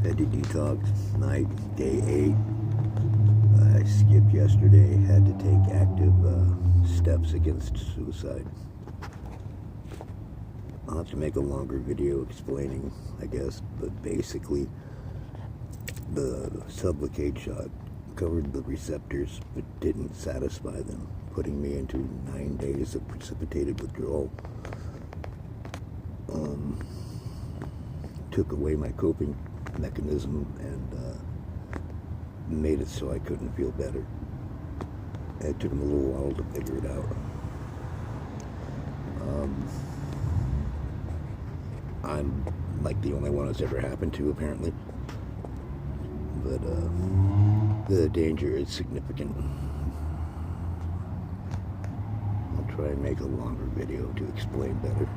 Fetty detox night, day 8. I skipped yesterday, had to take active steps against suicide. I'll have to make a longer video explaining, I guess, but basically the Sublocade shot covered the receptors but didn't satisfy them, putting me into 9 days of precipitated withdrawal. Took away my coping mechanism and made it so I couldn't feel better. It took them a little while to figure it out. I'm like the only one it's ever happened to, apparently. But the danger is significant. I'll try and make a longer video to explain better.